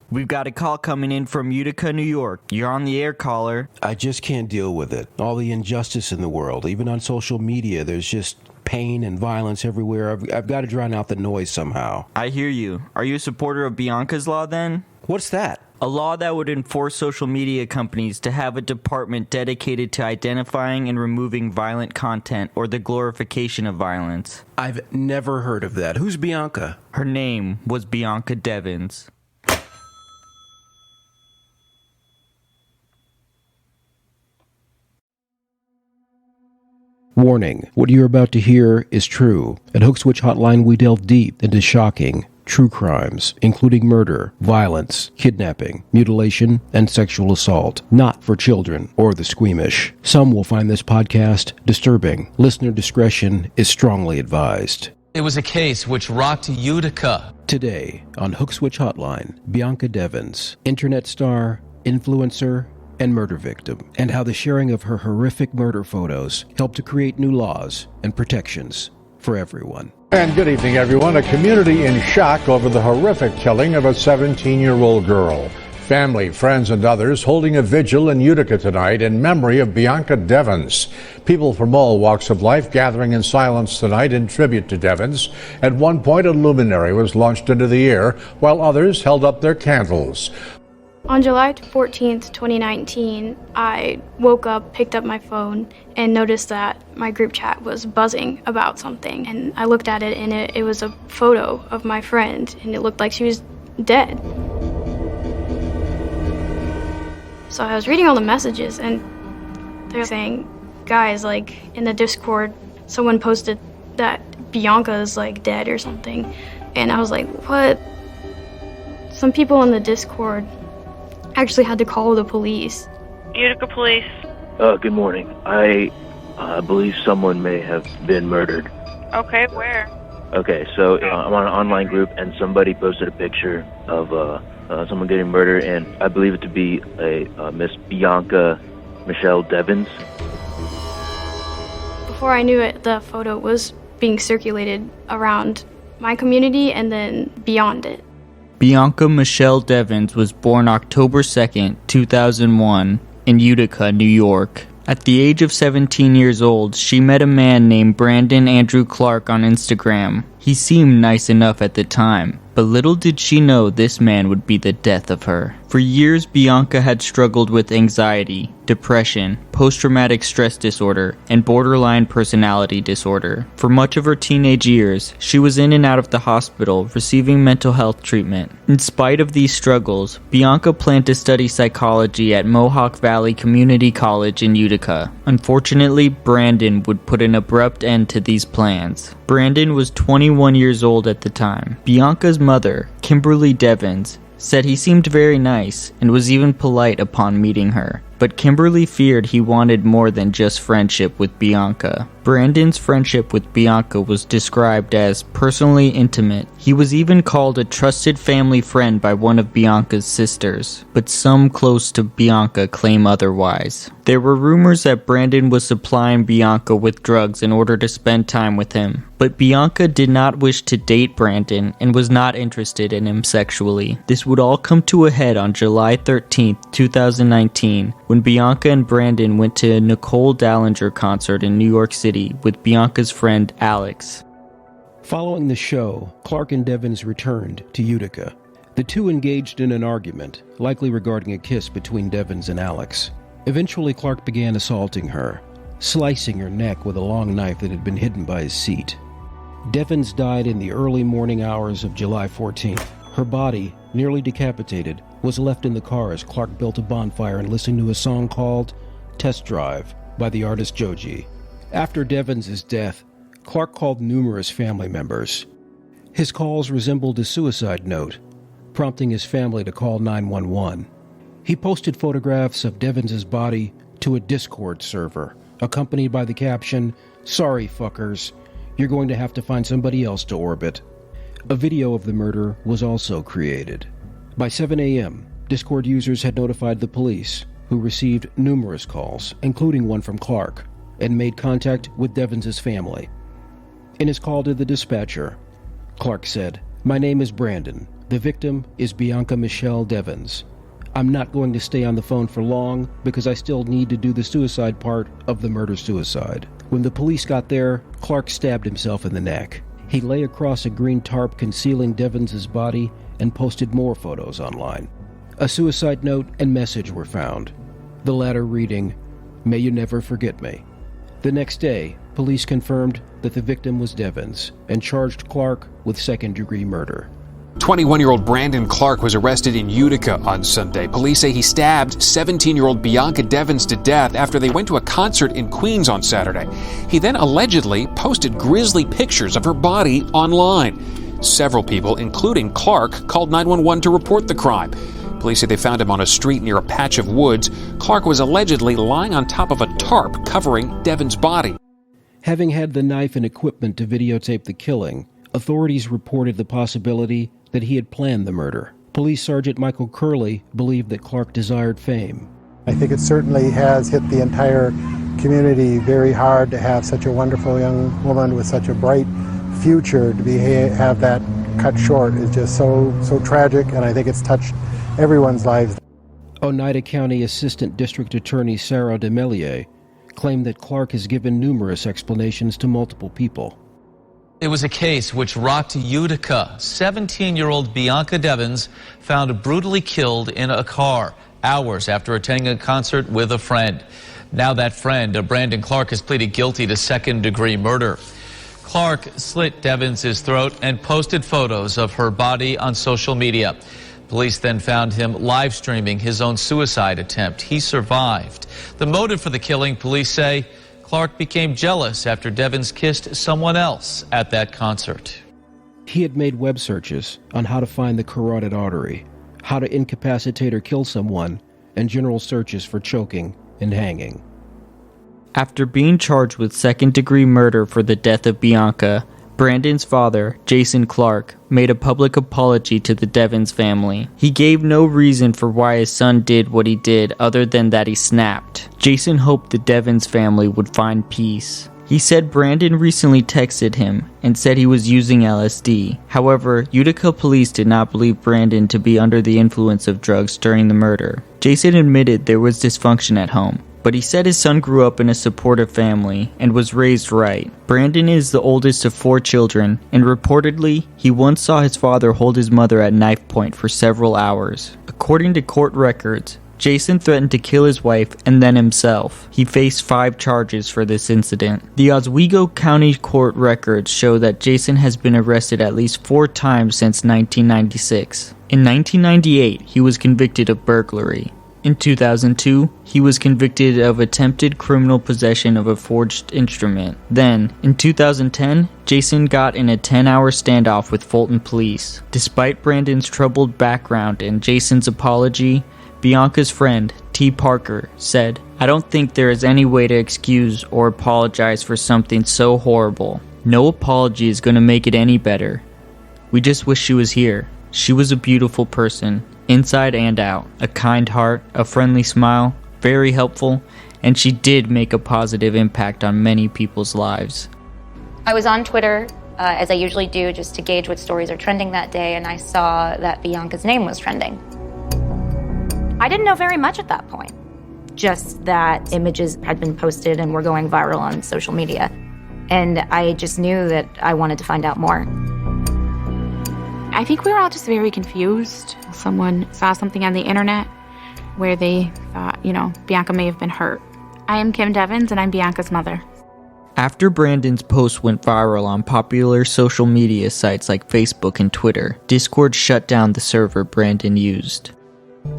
We've got a call coming in from Utica, New York. You're on the air, caller. I just can't deal with it. All the injustice in the world. Even on social media, there's just pain and violence everywhere. I've got to drown out the noise somehow. I hear you. Are you a supporter of Bianca's Law, then? What's that? A law that would enforce social media companies to have a department dedicated to identifying and removing violent content or the glorification of violence. I've never heard of that. Who's Bianca? Her name was Bianca Devins. Warning, what you're about to hear is true. At Hook Switch Hotline, we delve deep into shocking, true crimes, including murder, violence, kidnapping, mutilation, and sexual assault. Not for children or the squeamish. Some will find this podcast disturbing. Listener discretion is strongly advised. It was a case which rocked Utica. Today on Hook Switch Hotline, Bianca Devins, internet star, influencer, and murder victim, and how the sharing of her horrific murder photos helped to create new laws and protections for everyone. And good evening, everyone. A community in shock over the horrific killing of a 17-year-old girl. Family, friends, and others holding a vigil in Utica tonight in memory of Bianca Devins. People from all walks of life gathering in silence tonight in tribute to Devins. At one point, a luminary was launched into the air, while others held up their candles. On July 14th, 2019, I woke up, picked up my phone, and noticed that my group chat was buzzing about something. And I looked at it, and it was a photo of my friend, and it looked like she was dead. So I was reading all the messages, and they're saying, guys, like, in the Discord, someone posted that Bianca is, like, dead or something. And I was like, what? Some people in the Discord actually had to call the police. Utica police. Good morning. I believe someone may have been murdered. Okay, where? Okay, so I'm on an online group, and somebody posted a picture of someone getting murdered, and I believe it to be a Miss Bianca Michelle Devins. Before I knew it, the photo was being circulated around my community and then beyond it. Bianca Michelle Devins was born October 2nd, 2001, in Utica, New York. At the age of 17 years old, she met a man named Brandon Andrew Clark on Instagram. He seemed nice enough at the time, but little did she know this man would be the death of her. For years, Bianca had struggled with anxiety, depression, post-traumatic stress disorder, and borderline personality disorder. For much of her teenage years, she was in and out of the hospital receiving mental health treatment. In spite of these struggles, Bianca planned to study psychology at Mohawk Valley Community College in Utica. Unfortunately, Brandon would put an abrupt end to these plans. Brandon was 21 years old at the time. Bianca's mother, Kimberly Devins, said he seemed very nice and was even polite upon meeting her. But Kimberly feared he wanted more than just friendship with Bianca. Brandon's friendship with Bianca was described as personally intimate. He was even called a trusted family friend by one of Bianca's sisters, but some close to Bianca claim otherwise. There were rumors that Brandon was supplying Bianca with drugs in order to spend time with him, but Bianca did not wish to date Brandon and was not interested in him sexually. This would all come to a head on July 13th, 2019, when Bianca and Brandon went to a Nicole Dallinger concert in New York City with Bianca's friend Alex. Following the show, Clark and Devins returned to Utica. The two engaged in an argument, likely regarding a kiss between Devins and Alex. Eventually, Clark began assaulting her, slicing her neck with a long knife that had been hidden by his seat. Devins died in the early morning hours of July 14th. Her body, nearly decapitated, was left in the car as Clark built a bonfire and listened to a song called Test Drive by the artist Joji. After Devins' death, Clark called numerous family members. His calls resembled a suicide note, prompting his family to call 911. He posted photographs of Devins' body to a Discord server, accompanied by the caption, "Sorry, fuckers, you're going to have to find somebody else to orbit." A video of the murder was also created. By 7 a.m., Discord users had notified the police, who received numerous calls, including one from Clark, and made contact with Devins' family. In his call to the dispatcher, Clark said, My name is Brandon. The victim is Bianca Michelle Devins. I'm not going to stay on the phone for long because I still need to do the suicide part of the murder-suicide. When the police got there, Clark stabbed himself in the neck. He lay across a green tarp concealing Devins' body and posted more photos online. A suicide note and message were found, the latter reading, "May you never forget me." The next day, police confirmed that the victim was Devins and charged Clark with second-degree murder. 21-year-old Brandon Clark was arrested in Utica on Sunday. Police say he stabbed 17-year-old Bianca Devins to death after they went to a concert in Queens on Saturday. He then allegedly posted grisly pictures of her body online. Several people, including Clark, called 911 to report the crime. Police say they found him on a street near a patch of woods. Clark was allegedly lying on top of a tarp covering Devins' body. Having had the knife and equipment to videotape the killing, authorities reported the possibility that he had planned the murder. Police Sergeant Michael Curley believed that Clark desired fame. I think it certainly has hit the entire community very hard to have such a wonderful young woman with such a bright future to have that cut short is just so tragic, and I think it's touched everyone's lives. Oneida County Assistant District Attorney Sarah DeMellier claimed that Clark has given numerous explanations to multiple people. It was a case which rocked Utica. 17-year-old Bianca Devins found brutally killed in a car hours after attending a concert with a friend. Now that friend, Brandon Clark, has pleaded guilty to second-degree murder. Clark slit Devins' throat and posted photos of her body on social media. Police then found him live streaming his own suicide attempt. He survived. The motive for the killing, police say, Clark became jealous after Devins kissed someone else at that concert. He had made web searches on how to find the carotid artery, how to incapacitate or kill someone, and general searches for choking and hanging. After being charged with second-degree murder for the death of Bianca, Brandon's father, Jason Clark, made a public apology to the Devins family. He gave no reason for why his son did what he did other than that he snapped. Jason hoped the Devins family would find peace. He said Brandon recently texted him and said he was using LSD. However, Utica police did not believe Brandon to be under the influence of drugs during the murder. Jason admitted there was dysfunction at home, but he said his son grew up in a supportive family and was raised right. Brandon is the oldest of 4 children, and reportedly, he once saw his father hold his mother at knife point for several hours. According to court records, Jason threatened to kill his wife and then himself. He faced 5 charges for this incident. The Oswego County court records show that Jason has been arrested at least 4 times since 1996. In 1998, he was convicted of burglary. In 2002, he was convicted of attempted criminal possession of a forged instrument. Then, in 2010, Jason got in a 10-hour standoff with Fulton police. Despite Brandon's troubled background and Jason's apology, Bianca's friend, T. Parker, said, "I don't think there is any way to excuse or apologize for something so horrible. No apology is going to make it any better. We just wish she was here. She was a beautiful person, inside and out. A kind heart, a friendly smile, very helpful, and she did make a positive impact on many people's lives." I was on Twitter, as I usually do, just to gauge what stories are trending that day, and I saw that Bianca's name was trending. I didn't know very much at that point, just that images had been posted and were going viral on social media. And I just knew that I wanted to find out more. I think we were all just very confused. Someone saw something on the internet where they thought, Bianca may have been hurt. I am Kim Devins, and I'm Bianca's mother. After Brandon's post went viral on popular social media sites like Facebook and Twitter, Discord shut down the server Brandon used.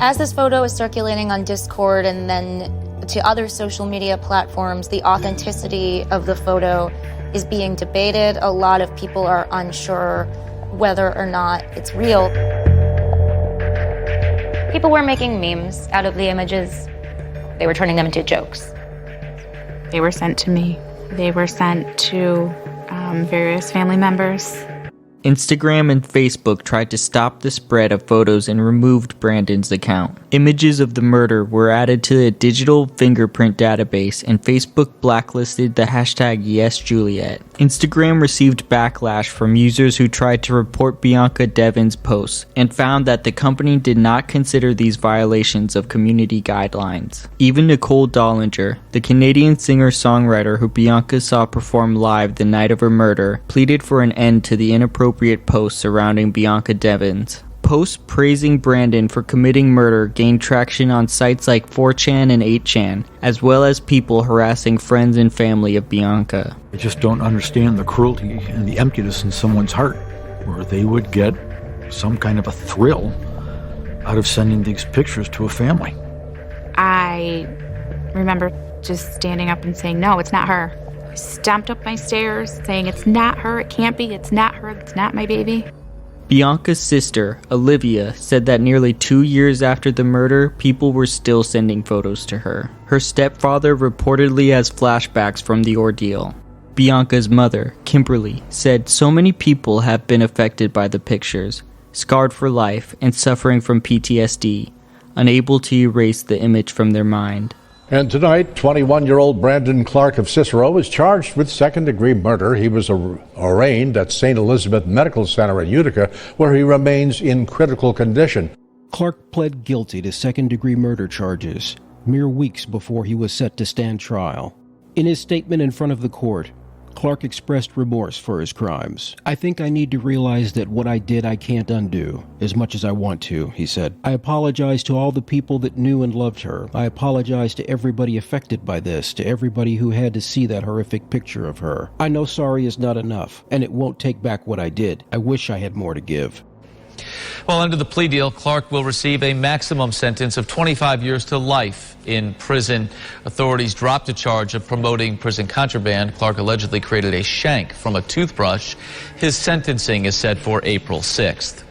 As this photo is circulating on Discord and then to other social media platforms, the authenticity of the photo is being debated. A lot of people are unsure whether or not it's real. People were making memes out of the images. They were turning them into jokes. They were sent to me. They were sent to various family members. Instagram and Facebook tried to stop the spread of photos and removed Brandon's account. Images of the murder were added to a digital fingerprint database, and Facebook blacklisted the hashtag YesJuliet. Instagram received backlash from users who tried to report Bianca Devins' posts and found that the company did not consider these violations of community guidelines. Even Nicole Dollinger, the Canadian singer-songwriter who Bianca saw perform live the night of her murder, pleaded for an end to the inappropriate posts surrounding Bianca Devins. Posts praising Brandon for committing murder gained traction on sites like 4chan and 8chan, as well as people harassing friends and family of Bianca. I just don't understand the cruelty and the emptiness in someone's heart, where they would get some kind of a thrill out of sending these pictures to a family. I remember just standing up and saying, no, it's not her. I stomped up my stairs saying, it's not her, it can't be, it's not her, it's not my baby. Bianca's sister, Olivia, said that nearly 2 years after the murder, people were still sending photos to her. Her stepfather reportedly has flashbacks from the ordeal. Bianca's mother, Kimberly, said so many people have been affected by the pictures, scarred for life and suffering from PTSD, unable to erase the image from their mind. And tonight, 21-year-old Brandon Clark of Cicero is charged with second-degree murder. He was arraigned at St. Elizabeth Medical Center in Utica, where he remains in critical condition. Clark pled guilty to second-degree murder charges mere weeks before he was set to stand trial. In his statement in front of the court, Clark expressed remorse for his crimes. I think I need to realize that what I did I can't undo, as much as I want to, he said. I apologize to all the people that knew and loved her. I apologize to everybody affected by this, to everybody who had to see that horrific picture of her. I know sorry is not enough, and it won't take back what I did. I wish I had more to give. Well, under the plea deal, Clark will receive a maximum sentence of 25 years to life in prison. Authorities dropped a charge of promoting prison contraband. Clark allegedly created a shank from a toothbrush. His sentencing is set for April 6th.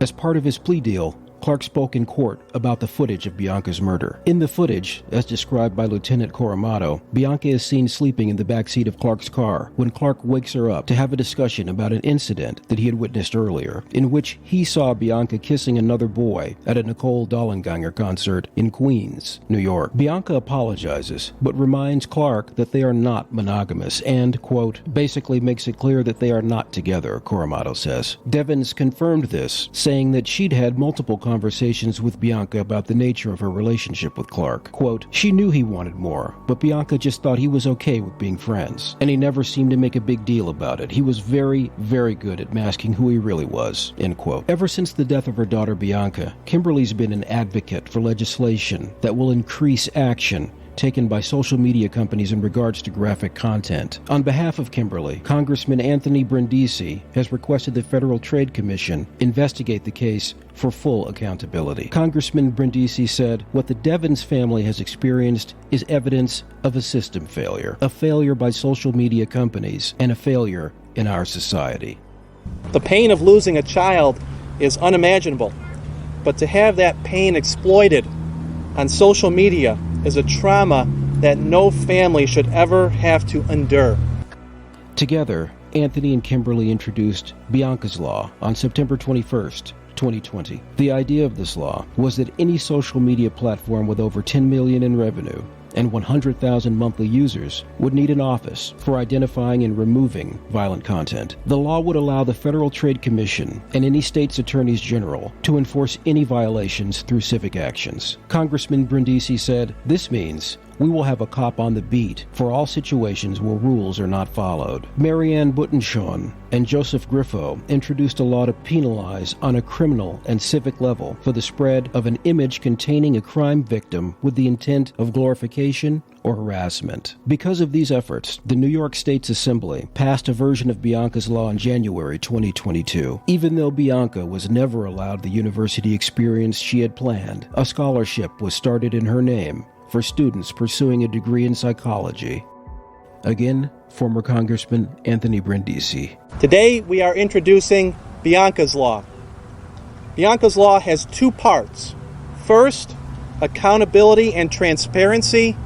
As part of his plea deal, Clark spoke in court about the footage of Bianca's murder. In the footage, as described by Lieutenant Coramato, Bianca is seen sleeping in the backseat of Clark's car when Clark wakes her up to have a discussion about an incident that he had witnessed earlier, in which he saw Bianca kissing another boy at a Nicole Dollinger concert in Queens, New York. Bianca apologizes, but reminds Clark that they are not monogamous and, quote, basically makes it clear that they are not together, Coramato says. Devins confirmed this, saying that she'd had multiple conversations with Bianca about the nature of her relationship with Clark. Quote, she knew he wanted more, but Bianca just thought he was okay with being friends, and he never seemed to make a big deal about it. He was very, very good at masking who he really was, end quote. Ever since the death of her daughter Bianca, Kimberly's been an advocate for legislation that will increase action taken by social media companies in regards to graphic content. On behalf of Kimberly, Congressman Anthony Brindisi has requested the Federal Trade Commission investigate the case for full accountability. Congressman Brindisi said, what the Devins family has experienced is evidence of a system failure, a failure by social media companies, and a failure in our society. The pain of losing a child is unimaginable, but to have that pain exploited on social media is a trauma that no family should ever have to endure. Together, Anthony and Kimberly introduced Bianca's Law on September 21st, 2020. The idea of this law was that any social media platform with over $10 million in revenue and 100,000 monthly users would need an office for identifying and removing violent content. The law would allow the Federal Trade Commission and any state's attorneys general to enforce any violations through civic actions. Congressman Brindisi said, this means we will have a cop on the beat for all situations where rules are not followed. Marianne Buttenshawn and Joseph Griffo introduced a law to penalize on a criminal and civic level for the spread of an image containing a crime victim with the intent of glorification or harassment. Because of these efforts, the New York State's Assembly passed a version of Bianca's Law in January 2022. Even though Bianca was never allowed the university experience she had planned, a scholarship was started in her name for students pursuing a degree in psychology. Again, former Congressman Anthony Brindisi. Today we are introducing Bianca's Law. Bianca's Law has two parts. First, accountability and transparency,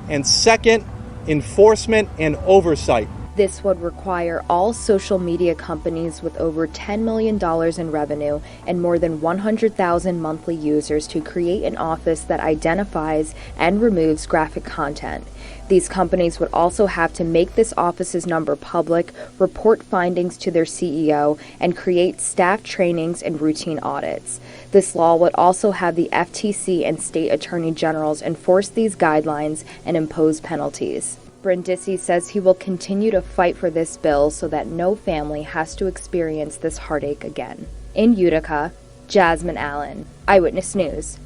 and second, enforcement and oversight. This would require all social media companies with over $10 million in revenue and more than 100,000 monthly users to create an office that identifies and removes graphic content. These companies would also have to make this office's number public, report findings to their CEO, and create staff trainings and routine audits. This law would also have the FTC and state attorney generals enforce these guidelines and impose penalties. Brindisi says he will continue to fight for this bill so that no family has to experience this heartache again. In Utica, Jasmine Allen, Eyewitness News.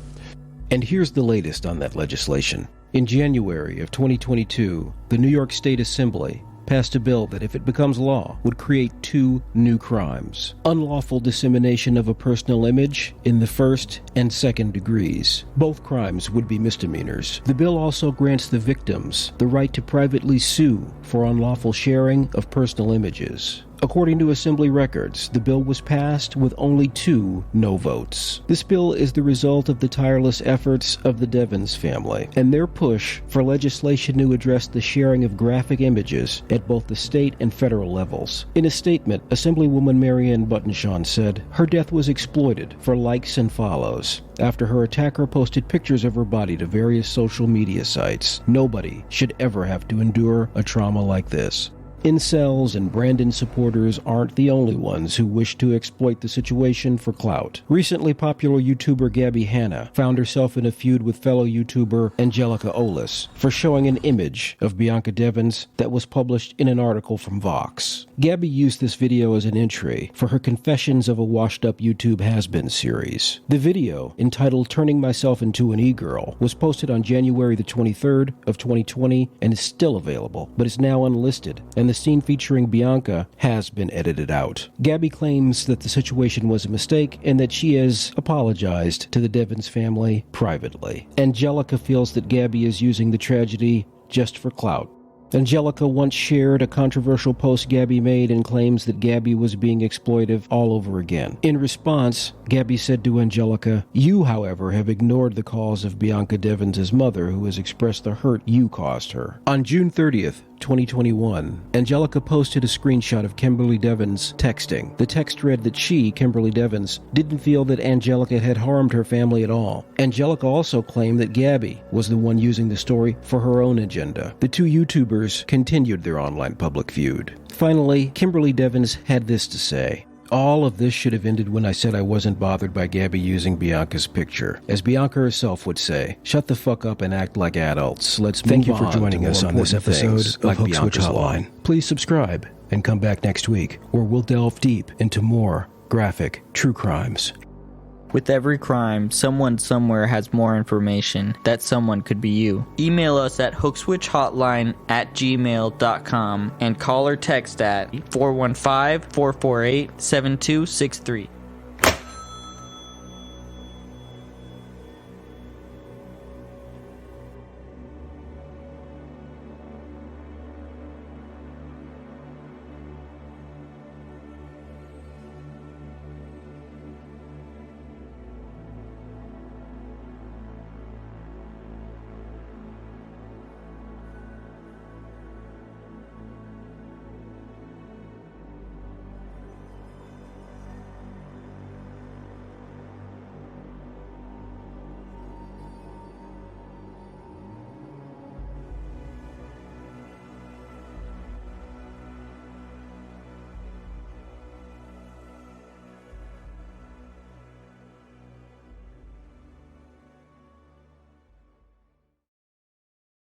And here's the latest on that legislation. In January of 2022, the New York State Assembly passed a bill that, if it becomes law, would create 2 new crimes: unlawful dissemination of a personal image in the first and second degrees. Both crimes would be misdemeanors. The bill also grants the victims the right to privately sue for unlawful sharing of personal images. According to Assembly records, the bill was passed with only 2 no votes. This bill is the result of the tireless efforts of the Devins family and their push for legislation to address the sharing of graphic images at both the state and federal levels. In a statement, Assemblywoman Marianne Buttonshaw said her death was exploited for likes and follows after her attacker posted pictures of her body to various social media sites. Nobody should ever have to endure a trauma like this. Incels and Brandon supporters aren't the only ones who wish to exploit the situation for clout. Recently, popular YouTuber Gabby Hanna found herself in a feud with fellow YouTuber Angelica Olis for showing an image of Bianca Devins that was published in an article from Vox. Gabby used this video as an entry for her Confessions of a Washed-Up YouTube Has-Been series. The video, entitled Turning Myself into an E-Girl, was posted on January the 23rd of 2020 and is still available, but is now unlisted, and the scene featuring Bianca has been edited out. Gabby claims that the situation was a mistake and that she has apologized to the Devins family privately. Angelica feels that Gabby is using the tragedy just for clout. Angelica once shared a controversial post Gabby made and claims that Gabby was being exploitive all over again. In response, Gabby said to Angelica, "You, however, have ignored the calls of Bianca Devins' mother, who has expressed the hurt you caused her." On June 30th, 2021, Angelica posted a screenshot of Kimberly Devins texting. The text read that she, Kimberly Devins, didn't feel that Angelica had harmed her family at all. Angelica also claimed that Gabby was the one using the story for her own agenda. The 2 YouTubers continued their online public feud. Finally, Kimberly Devins had this to say: "All of this should have ended when I said I wasn't bothered by Gabby using Bianca's picture. As Bianca herself would say, shut the fuck up and act like adults. Let's move on. Thank you for joining us on this episode of Hook Switch Hotline. Please subscribe and come back next week, where we'll delve deep into more graphic true crimes." With every crime, someone somewhere has more information. That someone could be you. Email us at hookswitchhotline@gmail.com and call or text at 415-448-7263.